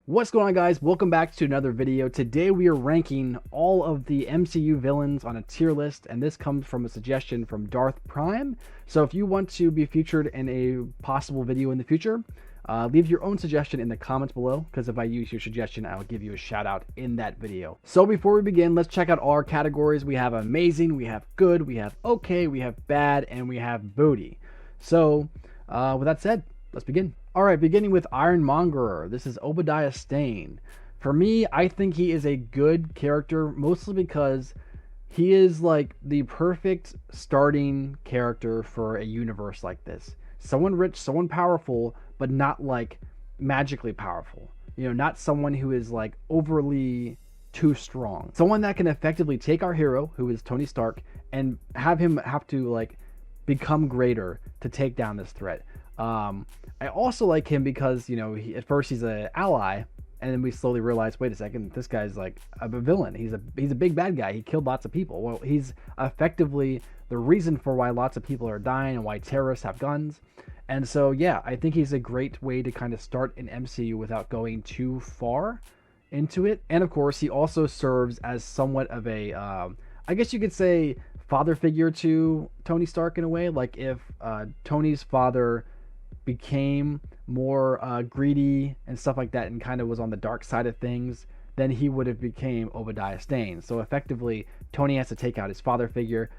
What's going on, guys? Welcome back to another video. Today we are ranking all of the MCU villains on a tier list, and this comes from a suggestion from Darth Prime. So if you want to be featured in a possible video in the future, leave your own suggestion in the comments below, because if I use your suggestion, I'll give you a shout out in that video. So before we begin, let's check out all our categories. We have amazing, we have good, we have okay, we have bad, and we have booty. So with that said, let's begin. All right, beginning with Ironmonger. This is Obadiah Stane. For me, I think he is a good character, mostly because he is like the perfect starting character for a universe like this. Someone rich, someone powerful, but not like magically powerful. You know, not someone who is like overly too strong. Someone that can effectively take our hero, who is Tony Stark, and have him have to like become greater to take down this threat. I also like him because, you know, at first he's an ally, and then we slowly realize, wait a second, this guy's like a villain. He's a big bad guy. He killed lots of people. Well, he's effectively the reason for why lots of people are dying and why terrorists have guns. And so, yeah, I think he's a great way to kind of start an MCU without going too far into it. And of course, he also serves as somewhat of a, I guess you could say, father figure to Tony Stark in a way. Like if Tony's father became more greedy and stuff like that and kind of was on the dark side of things, then he would have became Obadiah Stane. So effectively, Tony has to take out his father figure.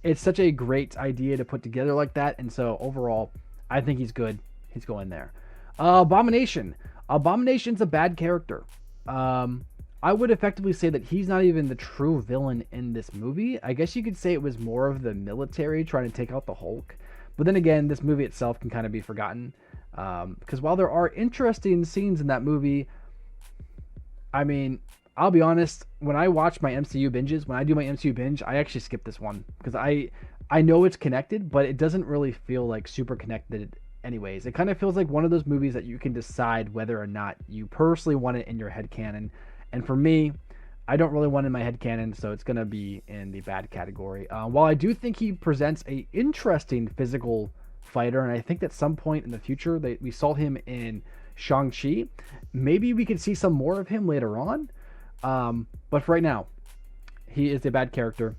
It's such a great idea to put together like that, and so overall, I think he's good. He's going there. Abomination. Abomination's a bad character. I would effectively say that he's not even the true villain in this movie. I guess you could say it was more of the military trying to take out the Hulk. But then again, this movie itself can kind of be forgotten. Because while there are interesting scenes in that movie, I mean, I'll be honest, when I watch my MCU binges, when I do my MCU binge, I actually skip this one. Because I know it's connected, but it doesn't really feel like super connected anyways. It kind of feels like one of those movies that you can decide whether or not you personally want it in your headcanon. And for me, I don't really want it in my headcanon, so it's going to be in the bad category. While I do think he presents a interesting physical fighter, and I think at some point in the future, we saw him in Shang-Chi. Maybe we could see some more of him later on. But for right now, he is a bad character,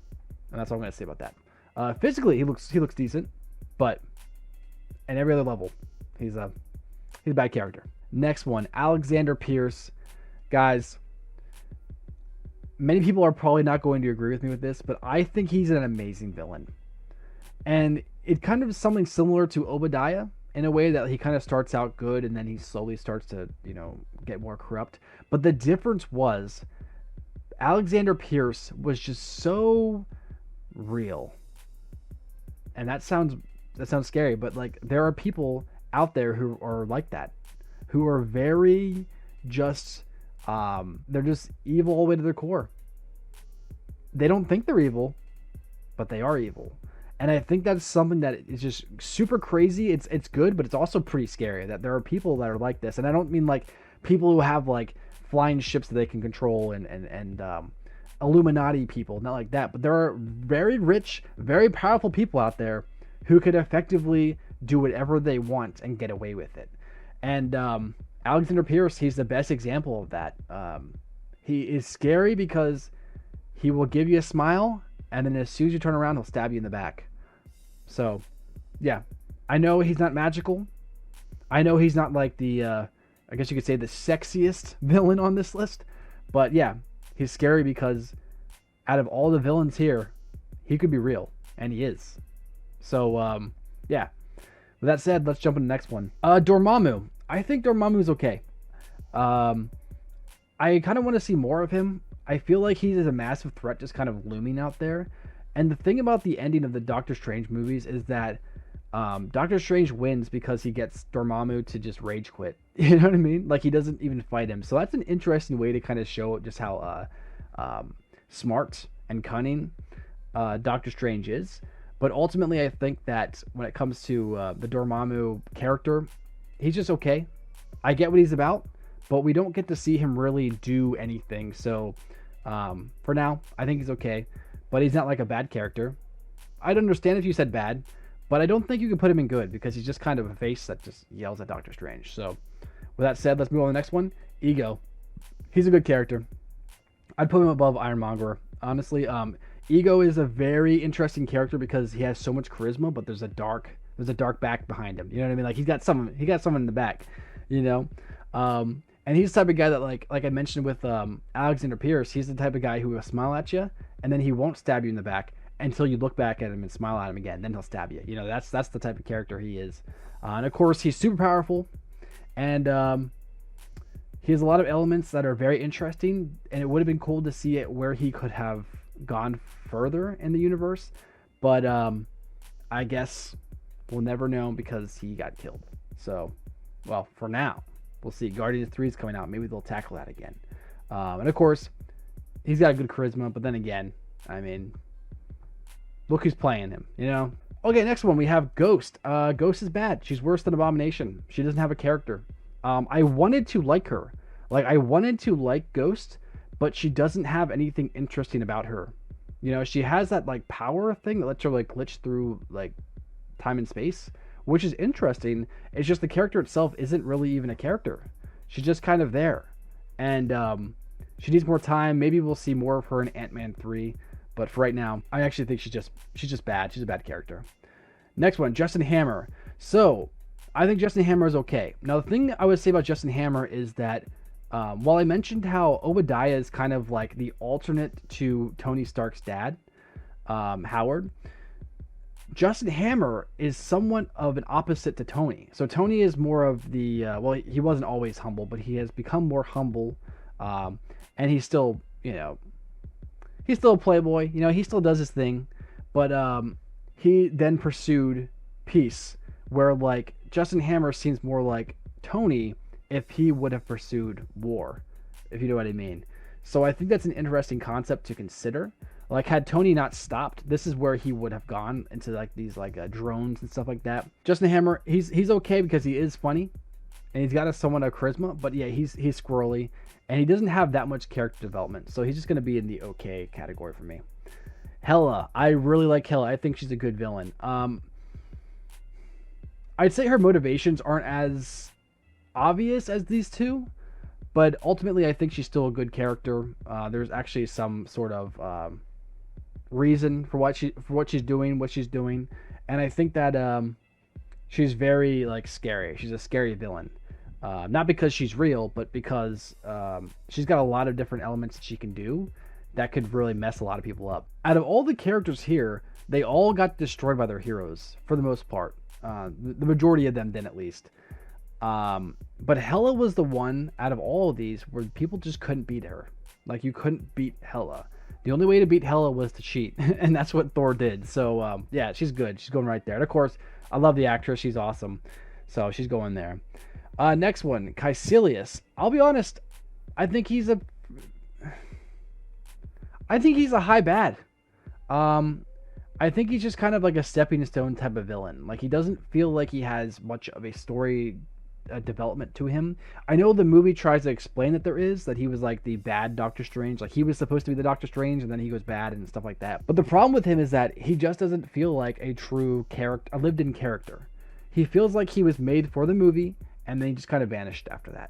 and that's all I'm going to say about that. Physically, he looks decent, but at every other level, he's a bad character. Next one, Alexander Pierce. Guys, many people are probably not going to agree with me with this, but I think he's an amazing villain. And it kind of is something similar to Obadiah in a way that he kind of starts out good and then he slowly starts to, you know, get more corrupt. But the difference was Alexander Pierce was just so real. And that sounds scary, but like there are people out there who are like that, who are very just they're just evil all the way to their core. They don't think they're evil, but they are evil. And I think that's something that is just super crazy. It's good, but it's also pretty scary that there are people that are like this. And I don't mean like people who have like flying ships that they can control and Illuminati people, not like that. But there are very rich, very powerful people out there who could effectively do whatever they want and get away with it. And Alexander Pierce, he's the best example of that. He is scary because he will give you a smile, and then as soon as you turn around, he'll stab you in the back. So, yeah. I know he's not magical. I know he's not like the, I guess you could say the sexiest villain on this list. But yeah, he's scary because out of all the villains here, he could be real, and he is. So, yeah. With that said, let's jump into the next one. Dormammu. I think Dormammu's okay. I kind of want to see more of him. I feel like he's a massive threat just kind of looming out there. And the thing about the ending of the Doctor Strange movies is that Doctor Strange wins because he gets Dormammu to just rage quit. You know what I mean? Like he doesn't even fight him. So that's an interesting way to kind of show just how smart and cunning Doctor Strange is. But ultimately, I think that when it comes to the Dormammu character, he's just okay. I get what he's about, but we don't get to see him really do anything. So for now, I think he's okay. But he's not like a bad character. I'd understand if you said bad, but I don't think you could put him in good because he's just kind of a face that just yells at Doctor Strange. So with that said, let's move on to the next one. Ego. He's a good character. I'd put him above Ironmonger, honestly. Ego is a very interesting character because he has so much charisma, but there's a dark back behind him. You know what I mean? Like he got someone in the back, you know. And he's the type of guy that like I mentioned with Alexander Pierce, he's the type of guy who will smile at you and then he won't stab you in the back until you look back at him and smile at him again. Then he'll stab you. You know, that's the type of character he is. And of course, he's super powerful, and he has a lot of elements that are very interesting. And it would have been cool to see it where he could have gone further in the universe, but I guess we'll never know because he got killed. So, well, for now, we'll see. Guardians 3 is coming out. Maybe they'll tackle that again. And of course, he's got good charisma, but then again, I mean, look who's playing him, you know? Okay, next one, we have Ghost. Ghost is bad. She's worse than Abomination. She doesn't have a character. I wanted to like her. Like, I wanted to like Ghost, but she doesn't have anything interesting about her. You know, she has that, like, power thing that lets her, like, glitch through, like, time and space, which is interesting. It's just the character itself isn't really even a character. She's just kind of there. And she needs more time. Maybe we'll see more of her in Ant-Man 3. But for right now, I actually think she's just bad. She's a bad character. Next one, Justin Hammer. So, I think Justin Hammer is okay. Now, the thing I would say about Justin Hammer is that while I mentioned how Obadiah is kind of like the alternate to Tony Stark's dad, Howard, Justin Hammer is somewhat of an opposite to Tony. So Tony is more of the, well, he wasn't always humble, but he has become more humble. And he's still, you know, he's still a playboy. You know, he still does his thing. But he then pursued peace, where, like, Justin Hammer seems more like Tony if he would have pursued war, if you know what I mean. So I think that's an interesting concept to consider. Like, had Tony not stopped, this is where he would have gone into, like, these, like, drones and stuff like that. Justin Hammer, he's okay because he is funny, and he's got a somewhat of charisma, but yeah, he's squirrely, and he doesn't have that much character development, so he's just going to be in the okay category for me. Hela, I really like Hela. I think she's a good villain. I'd say her motivations aren't as obvious as these two, but ultimately I think she's still a good character. There's actually some sort of reason for what she's doing, and I think that she's very, like, scary. She's a scary villain, not because she's real, but because she's got a lot of different elements that she can do that could really mess a lot of people up. Out of all the characters here, they all got destroyed by their heroes for the most part. The majority of them did, at least. But Hela was the one out of all of these where people just couldn't beat her. Like, you couldn't beat Hela. The only way to beat Hela was to cheat, and that's what Thor did. So, yeah, she's good. She's going right there. And, of course, I love the actress. She's awesome. So, she's going there. Next one, Caecilius. I'll be honest. I think he's a high bad. I think he's just kind of like a stepping stone type of villain. Like, he doesn't feel like he has much of a story development to him. I know the movie tries to explain that there is, that he was like the bad Doctor Strange. Like, he was supposed to be the Doctor Strange, and then he goes bad and stuff like that. But the problem with him is that he just doesn't feel like a true character, a lived-in character. He feels like he was made for the movie, and then he just kind of vanished after that.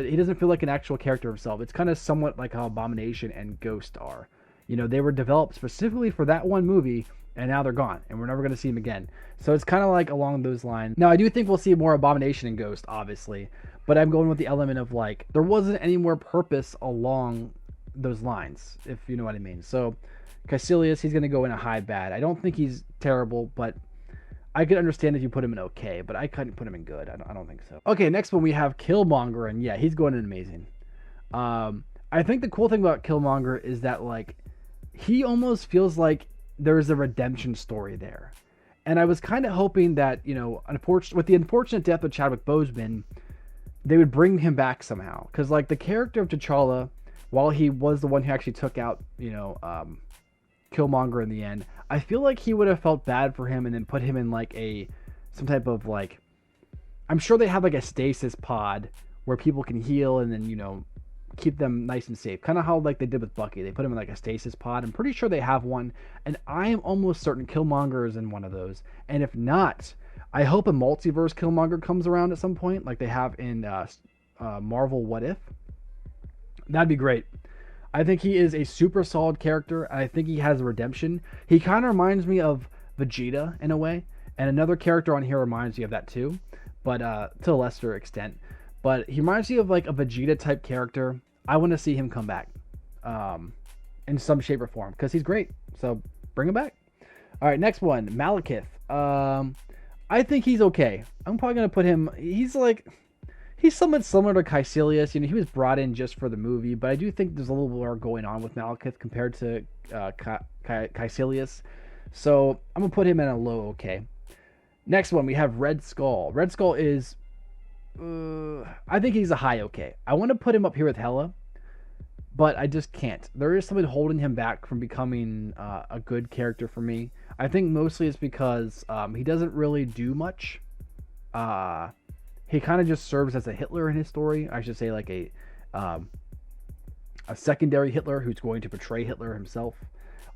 He doesn't feel like an actual character himself. It's kind of somewhat like how Abomination and Ghost are. You know, they were developed specifically for that one movie, and now they're gone, and we're never going to see them again. So it's kind of like along those lines. Now, I do think we'll see more Abomination and Ghost, obviously, but I'm going with the element of, like, there wasn't any more purpose along those lines, if you know what I mean. So Caecilius, he's going to go in a high bad. I don't think he's terrible, but I could understand if you put him in okay, but I couldn't put him in good. I don't think so. Okay, next one we have Killmonger, and yeah, he's going in amazing. I think the cool thing about Killmonger is that, like, he almost feels like there's a redemption story there. And I was kind of hoping that, you know, with the unfortunate death of Chadwick Boseman, they would bring him back somehow. Because, like, the character of T'Challa, while he was the one who actually took out, you know, Killmonger in the end, I feel like he would have felt bad for him and then put him in, like, some type of, like, I'm sure they have, like, a stasis pod where people can heal and then, you know, keep them nice and safe. Kind of how, like, they did with Bucky. They put him in, like, a stasis pod. I'm pretty sure they have one, and I am almost certain Killmonger is in one of those. And if not, I hope a multiverse Killmonger comes around at some point, like they have in Marvel What If. That'd be great. I think he is a super solid character. I think he has a redemption. He kind of reminds me of Vegeta in a way, and another character on here reminds me of that too, but to a lesser extent. But he reminds me of like a Vegeta type character. I want to see him come back, in some shape or form because he's great. So bring him back. All right, next one, Malekith. I think he's okay. I'm probably gonna put him. He's somewhat similar to Caecilius. You know, he was brought in just for the movie, but I do think there's a little more going on with Malekith compared to Caecilius. So I'm gonna put him in a low okay. Next one, we have Red Skull. Red Skull is, I think he's a high okay. I want to put him up here with Hela, but I just can't. There is something holding him back from becoming a good character for me. I think mostly it's because he doesn't really do much. He kind of just serves as a Hitler in his story. I should say like a secondary Hitler who's going to portray Hitler himself.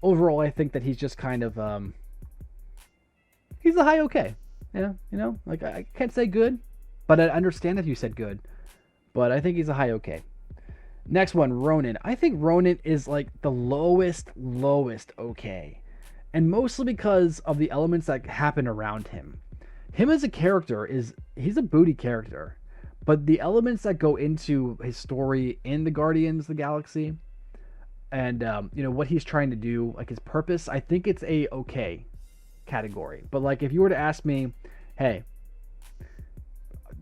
Overall, I think that he's just kind of he's a high okay. Yeah, you know, like I can't say good, but I understand if you said good. But I think he's a high okay. Next one, Ronan. I think Ronan is like the lowest okay. And mostly because of the elements that happen around him. Him as a character he's a booty character. But the elements that go into his story in the Guardians of the Galaxy and you know what he's trying to do, like his purpose, I think it's a okay category. But like if you were to ask me, hey,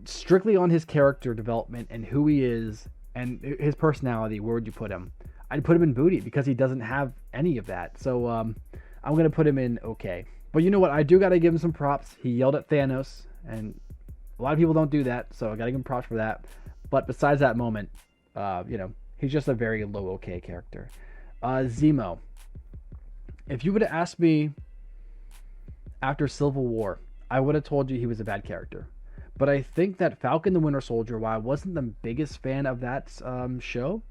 strictly on his character development and who he is and his personality, where would you put him? I'd put him in booty because he doesn't have any of that. So I'm gonna put him in okay. But you know what? I do gotta give him some props. He yelled at Thanos, and a lot of people don't do that, so I gotta give him props for that. But besides that moment, you know, he's just a very low okay character. Zemo. If you would have asked me after Civil War, I would have told you he was a bad character. But I think that Falcon the Winter Soldier, while I wasn't the biggest fan of that show,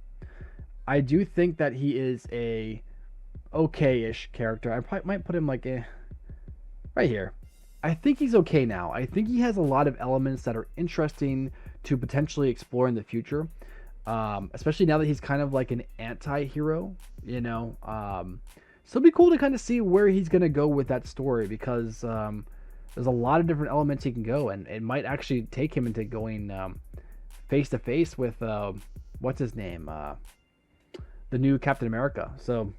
I do think that he is a okay-ish character. I probably might put him like right here. I think he's okay now. I think he has a lot of elements that are interesting to potentially explore in the future, especially now that he's kind of like an anti-hero, you know. So it'd be cool to kind of see where he's going to go with that story because there's a lot of different elements he can go, and it might actually take him into going face to face with what's his name, the new Captain America. So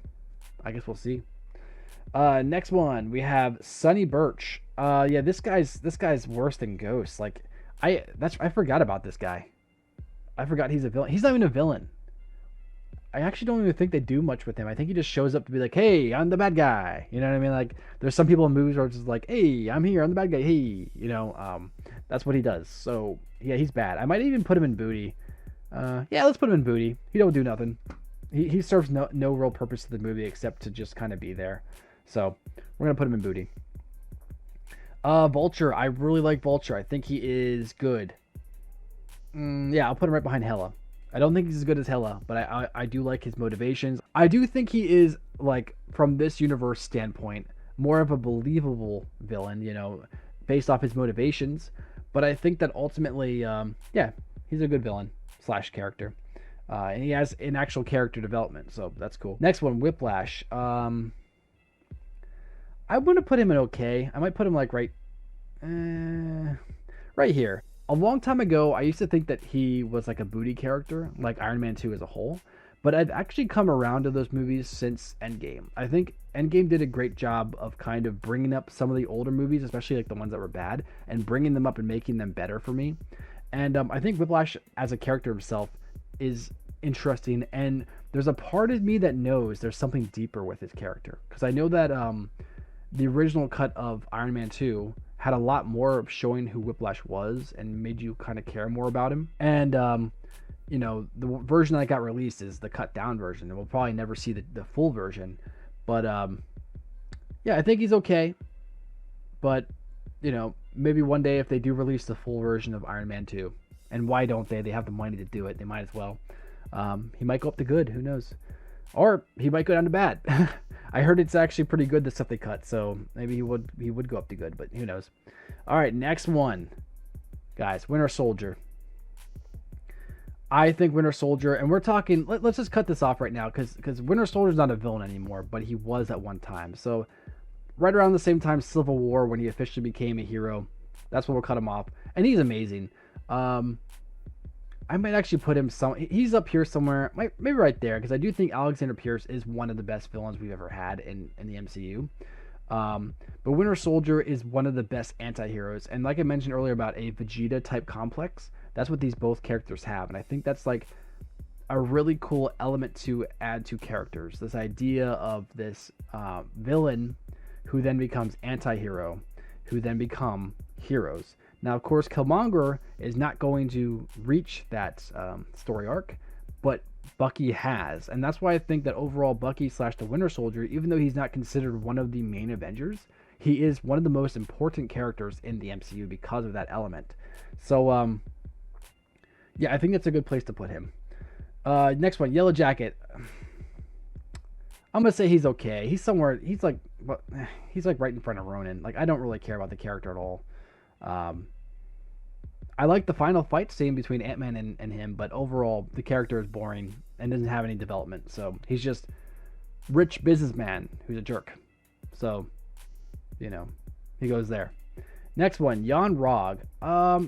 I guess we'll see. Next one, we have Sonny Birch. Yeah, this guy's worse than Ghost. Like I forgot about this guy. I forgot he's a villain. He's not even a villain. I actually don't even think they do much with him. I think he just shows up to be like, hey, I'm the bad guy. You know what I mean? Like, there's some people in movies where it's just like, hey, I'm here, I'm the bad guy. Hey, you know, that's what he does. So yeah, he's bad. I might even put him in booty. Yeah, let's put him in booty. He don't do nothing. He serves no real purpose to the movie except to just kind of be there. So we're gonna put him in booty. Vulture. I really like Vulture. I think he is good. Yeah, I'll put him right behind Hela. I don't think he's as good as Hela, but I do like his motivations. I do think he is, like, from this universe standpoint, more of a believable villain, you know, based off his motivations. But I think that ultimately, yeah, he's a good villain / character. And he has an actual character development, so that's cool. Next one, Whiplash. I'm going to put him in okay. I might put him, like, right here. A long time ago, I used to think that he was like a booty character, like Iron Man 2 as a whole. But I've actually come around to those movies since Endgame. I think Endgame did a great job of kind of bringing up some of the older movies, especially like the ones that were bad, and bringing them up and making them better for me. And I think Whiplash as a character himself is interesting. And there's a part of me that knows there's something deeper with his character. Because I know that the original cut of Iron Man 2 had a lot more of showing who Whiplash was and made you kind of care more about him. And, you know, the version that got released is the cut down version, and we'll probably never see the full version. But, yeah, I think he's okay. But, you know, maybe one day if they do release the full version of Iron Man 2, and why don't they? They have the money to do it. They might as well. He might go up to good. Who knows? Or he might go down to bad. I heard it's actually pretty good, the stuff they cut, so maybe he would go up to good, but who knows. All right, next one, guys, Winter Soldier. I think Winter Soldier, and we're talking. Let's just cut this off right now, because Winter Soldier's not a villain anymore, but he was at one time. So right around the same time, Civil War, when he officially became a hero, that's when we'll cut him off, and he's amazing. Um, I might actually put him some. He's up here somewhere, maybe right there, because I do think Alexander Pierce is one of the best villains we've ever had in the MCU. But Winter Soldier is one of the best anti-heroes, and like I mentioned earlier about a Vegeta type complex, that's what these both characters have, and I think that's like a really cool element to add to characters. This idea of this villain who then becomes anti-hero, who then become heroes. Now, of course, Killmonger is not going to reach that story arc, but Bucky has, and that's why I think that overall Bucky slash the Winter Soldier, even though he's not considered one of the main Avengers, he is one of the most important characters in the MCU because of that element. So, yeah, I think that's a good place to put him. Next one, Yellow Jacket. I'm gonna say he's okay. He's somewhere. He's like right in front of Ronan. Like, I don't really care about the character at all. I like the final fight scene between Ant-Man and him, but overall the character is boring and doesn't have any development. So he's just rich businessman who's a jerk. So, he goes there. Next one, Jan Rog.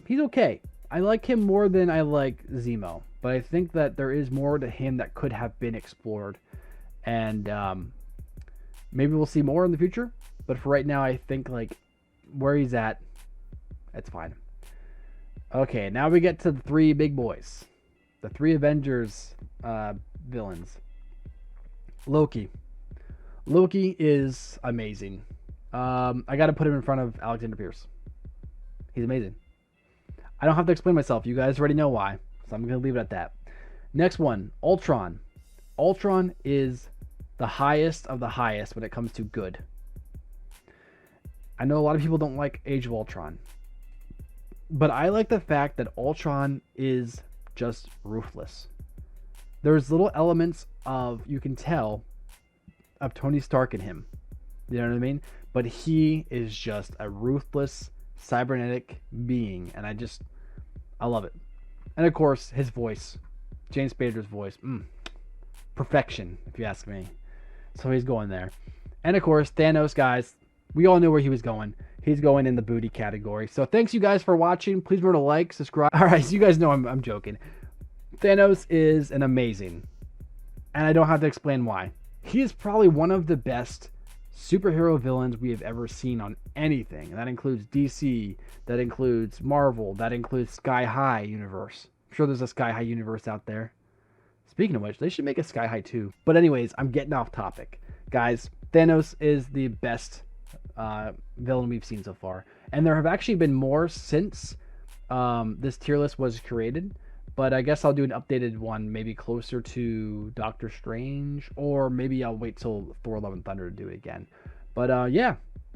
He's okay. I like him more than I like Zemo, but I think that there is more to him that could have been explored, and maybe we'll see more in the future. But for right now, I think like where he's at, it's fine. Okay, now we get to the three big boys, the three Avengers villains. Loki. Loki is amazing. I got to put him in front of Alexander Pierce. He's amazing. I don't have to explain myself. You guys already know why, so I'm going to leave it at that. Next one, Ultron. Ultron is the highest of the highest when it comes to good. I know a lot of people don't like Age of Ultron, but I like the fact that Ultron is just ruthless. There's little elements of, you can tell, of Tony Stark in him. You know what I mean? But he is just a ruthless, cybernetic being, and I love it. And of course, his voice, James Spader's voice, perfection, if you ask me. So he's going there. And of course, Thanos, guys, we all knew where he was going. He's going in the booty category. So thanks you guys for watching. Please remember to like, subscribe. All right, so you guys know I'm joking. Thanos is an amazing, and I don't have to explain why. He is probably one of the best superhero villains we have ever seen on anything. And that includes DC, that includes Marvel, that includes Sky High universe. I'm sure there's a Sky High universe out there. Speaking of which, they should make a Sky High too. But anyways, I'm getting off topic. Guys, Thanos is the best villain we've seen so far. And there have actually been more since this tier list was created. But I guess I'll do an updated one, maybe closer to Doctor Strange, or maybe I'll wait till Thor: Love and Thunder to do it again. But yeah,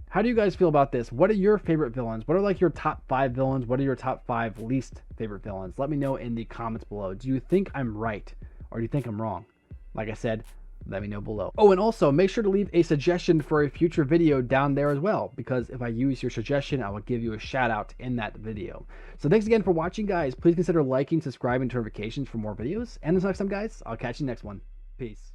how do you guys feel about this? What are your favorite villains? What are like your top 5 villains? What are your top 5 least favorite villains? Let me know in the comments below. Do you think I'm right, or do you think I'm wrong? Like I said, let me know below. Oh, and also make sure to leave a suggestion for a future video down there as well, because if I use your suggestion, I will give you a shout out in that video. So thanks again for watching, guys. Please consider liking, subscribing, turn notifications for more videos. And until next time, guys, I'll catch you next one. Peace.